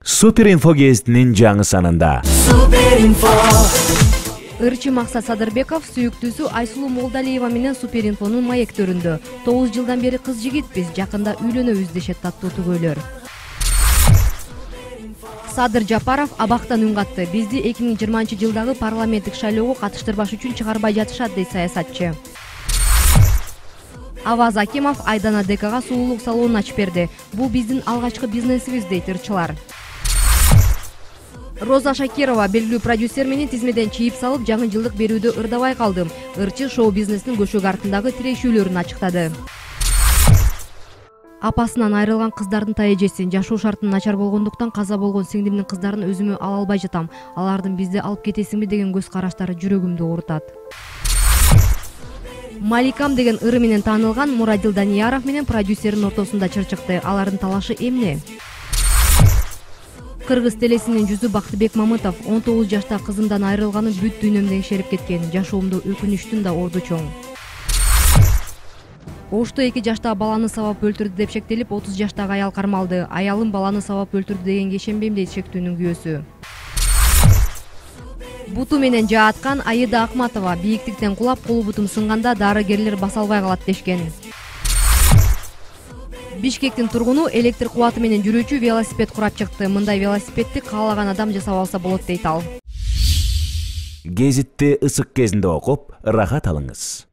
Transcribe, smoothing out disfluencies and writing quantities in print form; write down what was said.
Суперинфо гезитинин жаңы санында. Ырчы Максат Садырбеков сүйүктүүсү Айсулуу Молдалиева менен Суперинфонун маектөрүндө. 9 жылдан бери кыз жигитпиз, жакында үйлөнөбүз дешет таттуу түгөйлөр. Садыр Жапаров абактан үн катты. Бизди 2020-жылдагы парламенттик шайлоого катыштырбаш үчүн чыгарбай жатышат, дейт саясатчы. Аваз Акимов Айдана ДКга сулуулук салонун ачып берди. Бул биздин алгачкы бизнесибиз, дейт ырчылар. Роза Шакирова белгилүү продюсер менен тизмеден чийип салып, жаңы жылдык берүүдө ырдабай калдым. Ырчы шоу-бизнестин көшөк артындагы тирешүүлөрүн ачыктады. Апасынан айрылган кыздардын таэжесин, жашоо шартын начар болгондуктан каза болгон сиңдимдин кыздарын өзүмө ала албай жатам. Алардын бизди алып кетесиңби деген көз караштары жүрөгүмдү оорутат. Маликам деген ыры менен таанылган Мурадил Данияров менен продюсердин ортосунда чыр чыкты. Алардын талашы эмне? Кыргыз телесинин жүзү Бактыбек Мамытов 19 жашта кызымдан айрылганын бүт дүйнөмдө ишерип кеткен. Жашоомдо өкүнүчтүн да орду чоң. Ошто 2 жаштагы баланы сабап өлтүрдү деп шектелип, 30 жаштагы аял кармалды. Аялым баланы сабап өлтүрдү дегенге ишенбейм, дейт шектүүнүн күйөөсү. Буту менен жааткан Аида Акматова бийиктиктен кулап, колу бутум сынганда дарыгерлер баса албай калат дешкен. Бишкектин тургуну электр кубаты менен жүрүүчү велосипед курап чыкты. Мындай велосипедти каалаган адам жасап алса болот, дейт ал. Гезитти ысык кезинде окуп, рахат алыңыз.